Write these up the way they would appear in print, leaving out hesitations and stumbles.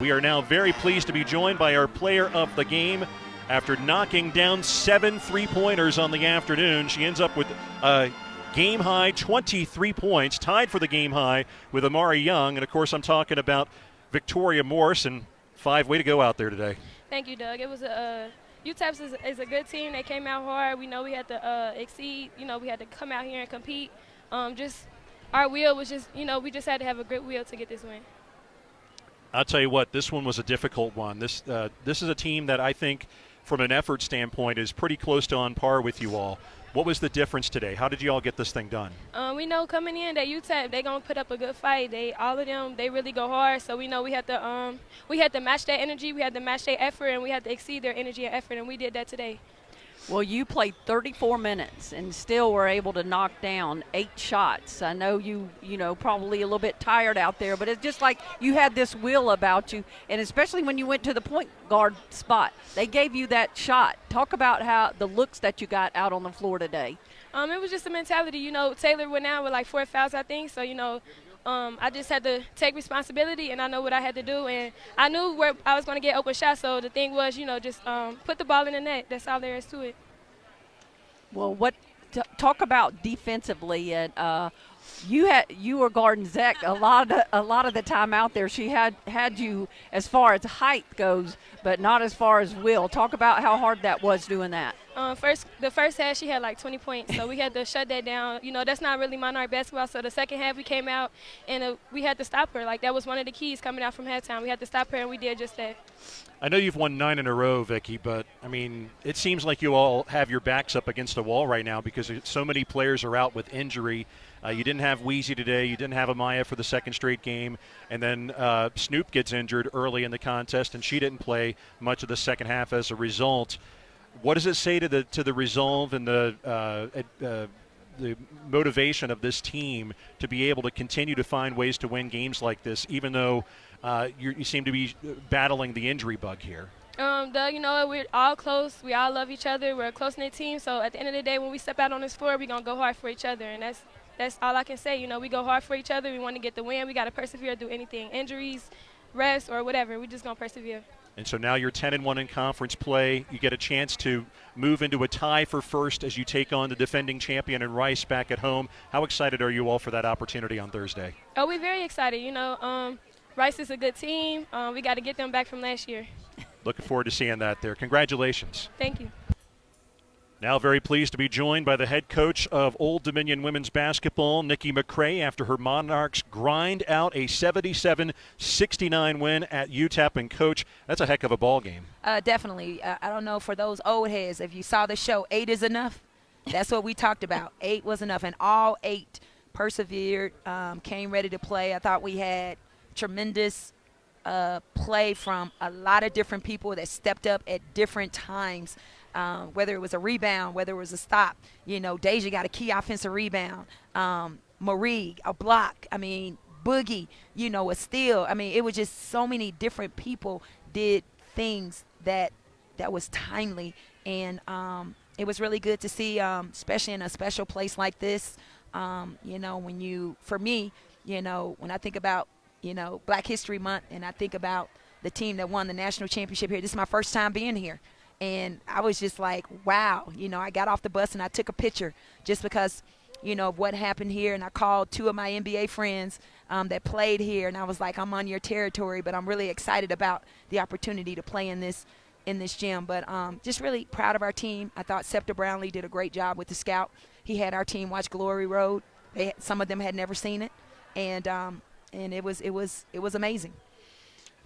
We are now very pleased to be joined by our player of the game. After knocking down 7 3-pointers on the afternoon, she ends up with a game-high 23 points, tied for the game high with Amari Young. And, of course, I'm talking about Victoria Morse. And, way to go out there today. Thank you, Doug. It was UTEP is a good team. They came out hard. We know we had to exceed. We had to come out here and compete. Just our will was just, we just had to have a good will to get this win. I'll tell you what, this one was a difficult one. This is a team that I think, from an effort standpoint, is pretty close to on par with you all. What was the difference today? How did you all get this thing done? We know coming in that UTEP, they're going to put up a good fight. All of them, they really go hard. So we know we had to match that energy, we had to match their effort, and we had to exceed their energy and effort, and we did that today. Well, you played 34 minutes and still were able to knock down 8 shots. I know you probably a little bit tired out there, but it's just like you had this will about you, and especially when you went to the point guard spot. They gave you that shot. Talk about how the looks that you got out on the floor today. It was just a mentality. Taylor went out with like 4 fouls, I think, so, I just had to take responsibility, and I know what I had to do, and I knew where I was going to get open shots. So the thing was, just put the ball in the net. That's all there is to it. Well, talk about defensively, and you were guarding Zach a lot of the time out there. She had you as far as height goes, but not as far as will. Talk about how hard that was doing that. The first half, she had like 20 points, so we had to shut that down. That's not really Monarch basketball. So the second half, we came out, and we had to stop her. Like, that was one of the keys coming out from halftime. We had to stop her, and we did just that. I know you've won 9 in a row, Vicki, but, it seems like you all have your backs up against a wall right now because so many players are out with injury. You didn't have Weezy today. You didn't have Amaya for the second straight game. And then Snoop gets injured early in the contest, and she didn't play much of the second half as a result. What does it say to the resolve and the motivation of this team to be able to continue to find ways to win games like this, even though you seem to be battling the injury bug here? Doug, we're all close. We all love each other. We're a close-knit team. So at the end of the day, when we step out on this floor, we're going to go hard for each other. And that's all I can say. We go hard for each other. We want to get the win. We got to persevere, do anything. Injuries, rest, or whatever. We're just going to persevere. And so now you're 10-1 in conference play. You get a chance to move into a tie for first as you take on the defending champion in Rice back at home. How excited are you all for that opportunity on Thursday? Oh, we're very excited. Rice is a good team. We got to get them back from last year. Looking forward to seeing that there. Congratulations. Thank you. Now very pleased to be joined by the head coach of Old Dominion women's basketball, Nikki McCray, after her Monarchs grind out a 77-69 win at UTEP. And, Coach, that's a heck of a ball game. Definitely. I don't know, for those old heads, if you saw the show, 8 is enough. That's what we talked about. 8 was enough, and all 8 persevered, came ready to play. I thought we had tremendous play from a lot of different people that stepped up at different times. Whether it was a rebound, whether it was a stop. Deja got a key offensive rebound. Marie, a block. Boogie, a steal. It was just so many different people did things that was timely. And it was really good to see, especially in a special place like this. When I think about, Black History Month, and I think about the team that won the national championship here. This is my first time being here. And I was just like, wow. I got off the bus and I took a picture just because, of what happened here. And I called 2 of my NBA friends that played here. And I was like, I'm on your territory, but I'm really excited about the opportunity to play in this gym. But just really proud of our team. I thought Scepter Brownlee did a great job with the scout. He had our team watch Glory Road. Some of them had never seen it. And it was amazing.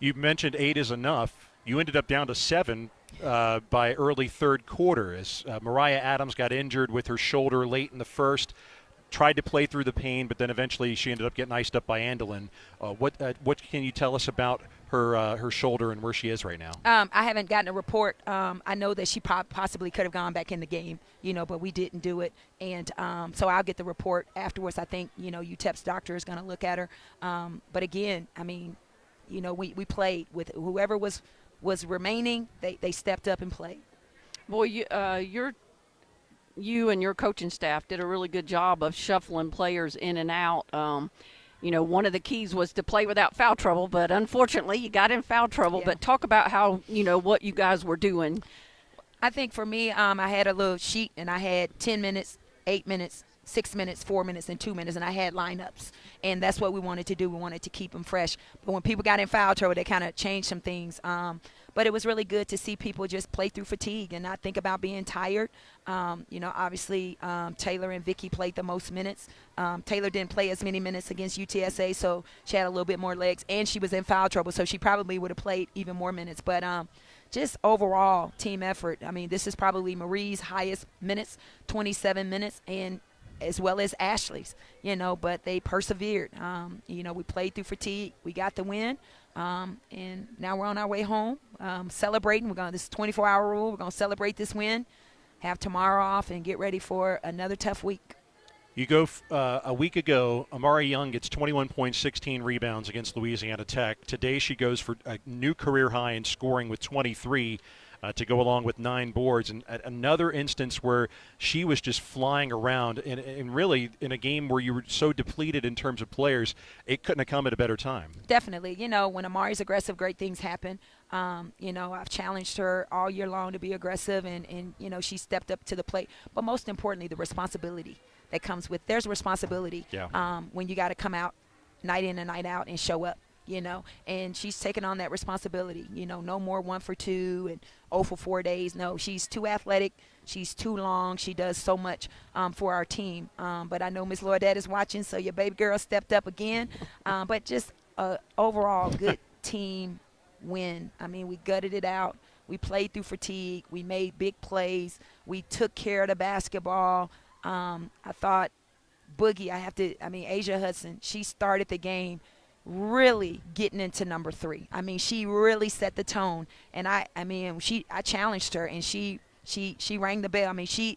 You mentioned 8 is enough. You ended up down to 7 by early third quarter as Mariah Adams got injured with her shoulder late in the first, tried to play through the pain, but then eventually she ended up getting iced up by Andelin. What can you tell us about her shoulder and where she is right now? I haven't gotten a report. I know that she possibly could have gone back in the game, but we didn't do it. And so I'll get the report afterwards. I think, UTEP's doctor is going to look at her. But again, we played with whoever was remaining. They stepped up and played. Boy, you and your coaching staff did a really good job of shuffling players in and out. one of the keys was to play without foul trouble, but unfortunately you got in foul trouble. Yeah. But talk about how, what you guys were doing. I think for me, I had a little sheet, and I had 10 minutes, 8 minutes, 6 minutes, 4 minutes, and 2 minutes, and I had lineups. And that's what we wanted to do. We wanted to keep them fresh. But when people got in foul trouble, they kind of changed some things. But it was really good to see people just play through fatigue and not think about being tired. Obviously, Taylor and Vicky played the most minutes. Taylor didn't play as many minutes against UTSA, so she had a little bit more legs, and she was in foul trouble, so she probably would have played even more minutes. But just overall team effort. I mean, this is probably Marie's highest minutes, 27 minutes, and as well as Ashley's, but they persevered. We played through fatigue. We got the win, and now we're on our way home celebrating. This 24-hour rule. We're going to celebrate this win, have tomorrow off, and get ready for another tough week. You go a week ago, Amari Young gets 21 points, 16 rebounds against Louisiana Tech. Today she goes for a new career high in scoring with 23 to go along with 9 boards. And another instance where she was just flying around. And really, in a game where you were so depleted in terms of players, it couldn't have come at a better time. Definitely. When Amari's aggressive, great things happen. I've challenged her all year long to be aggressive, and she stepped up to the plate. But most importantly, the responsibility that comes with, there's responsibility when you got to come out night in and night out and show up, and she's taken on that responsibility. No more 1 for 2 and 0 for 4 days. No, she's too athletic. She's too long. She does so much for our team. But I know Ms. Lloydette is watching, so your baby girl stepped up again. But just overall good team win. I mean, we gutted it out. We played through fatigue. We made big plays. We took care of the basketball. I thought Boogie, Asia Hudson, she started the game really getting into number 3. I mean, she really set the tone. And I challenged her, and she rang the bell. I mean,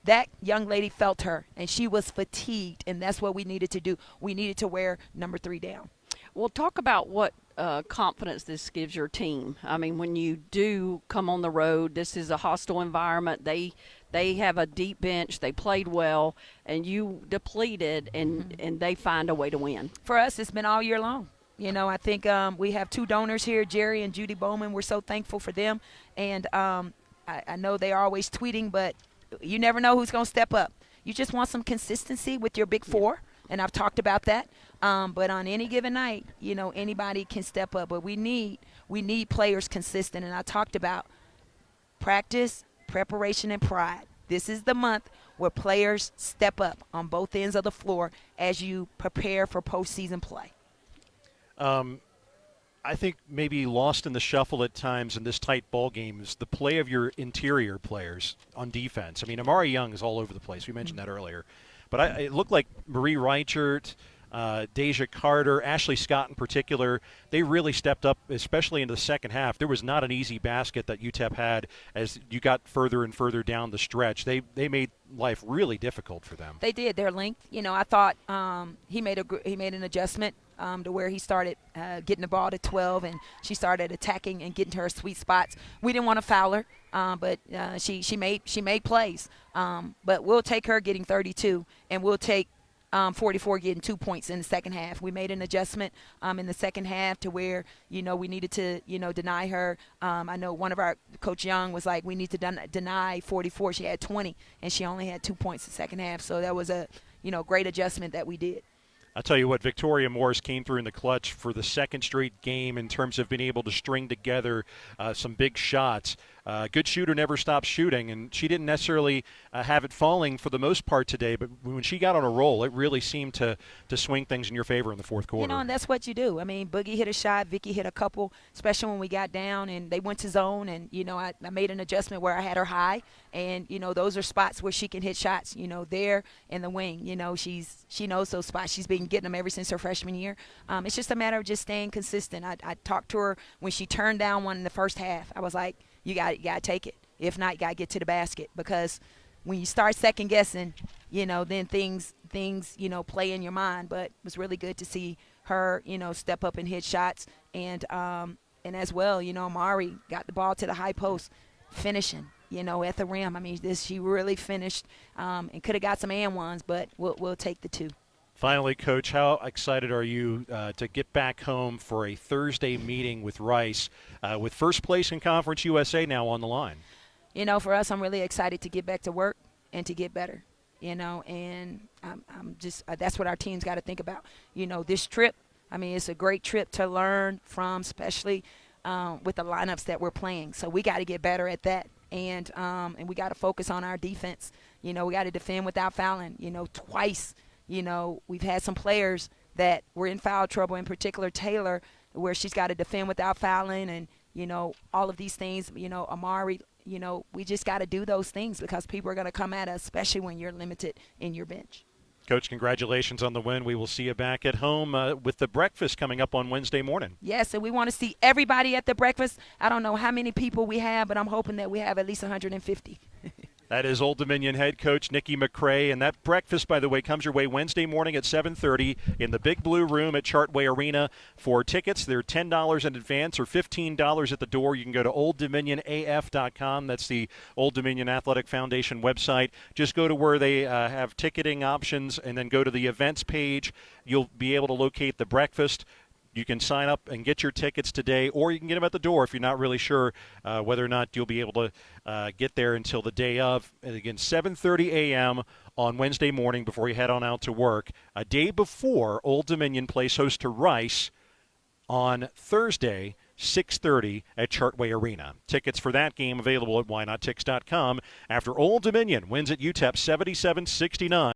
that young lady felt her, and she was fatigued, and that's what we needed to do. We needed to wear number 3 down. Well, talk about what confidence this gives your team. I mean, when you do come on the road, this is a hostile environment. They have a deep bench. They played well, and you depleted, and they find a way to win. For us, it's been all year long. I think we have 2 donors here, Jerry and Judy Bowman. We're so thankful for them. And I know they're always tweeting, but you never know who's going to step up. You just want some consistency with your big 4. And I've talked about that. But on any given night, anybody can step up. But we need players consistent. And I talked about practice, preparation, and pride. This is the month where players step up on both ends of the floor as you prepare for postseason play. I think maybe lost in the shuffle at times in this tight ball game is the play of your interior players on defense. I mean, Amari Young is all over the place. We mentioned that earlier. But it looked like Marie Reichert, Deja Carter, Ashley Scott in particular, they really stepped up, especially in the second half. There was not an easy basket that UTEP had as you got further and further down the stretch. They made life really difficult for them. They did. Their length. I thought he made an adjustment to where he started getting the ball to 12, and she started attacking and getting to her sweet spots. We didn't want to foul her, but she made plays. But we'll take her getting 32, and we'll take 44 getting 2 points in the second half. We made an adjustment in the second half to where, we needed to, deny her. I know one of our, Coach Young was like, we need to deny 44. She had 20, and she only had 2 points in the second half. So that was a, great adjustment that we did. I'll tell you what, Victoria Morris came through in the clutch for the second straight game in terms of being able to string together some big shots. Good shooter never stops shooting, and she didn't necessarily have it falling for the most part today, but when she got on a roll, it really seemed to swing things in your favor in the fourth quarter. And that's what you do. I mean, Boogie hit a shot, Vicky hit a couple, especially when we got down and they went to zone, and, I made an adjustment where I had her high, and, those are spots where she can hit shots, there in the wing. She knows those spots. She's been getting them ever since her freshman year. It's just a matter of just staying consistent. I talked to her when she turned down one in the first half. I was like, you got to take it. If not, you got to get to the basket, because when you start second guessing, then things play in your mind. But it was really good to see her, step up and hit shots. And as well, Mari got the ball to the high post, finishing, at the rim. I mean, she really finished and could have got some and ones, but we'll take the 2. Finally, Coach, how excited are you to get back home for a Thursday meeting with Rice, with first place in Conference USA now on the line? For us, I'm really excited to get back to work and to get better, and I'm just that's what our team's got to think about. This trip, it's a great trip to learn from, especially with the lineups that we're playing. So we got to get better at that, and we got to focus on our defense. We got to defend without fouling, twice. We've had some players that were in foul trouble, in particular Taylor, where she's got to defend without fouling, and, all of these things, Amari, we just got to do those things because people are going to come at us, especially when you're limited in your bench. Coach, congratulations on the win. We will see you back at home with the breakfast coming up on Wednesday morning. Yes, and we want to see everybody at the breakfast. I don't know how many people we have, but I'm hoping that we have at least 150. That is Old Dominion head coach Nikki McCray, and that breakfast, by the way, comes your way Wednesday morning at 7:30 in the Big Blue Room at Chartway Arena. For tickets, they're $10 in advance or $15 at the door. You can go to OldDominionAF.com. That's the Old Dominion Athletic Foundation website. Just go to where they have ticketing options and then go to the events page. You'll be able to locate the breakfast. You can sign up and get your tickets today, or you can get them at the door if you're not really sure whether or not you'll be able to get there until the day of. And again, 7:30 a.m. on Wednesday morning before you head on out to work. A day before Old Dominion plays host to Rice on Thursday, 6:30 at Chartway Arena. Tickets for that game available at whynottix.com after Old Dominion wins at UTEP 77-69.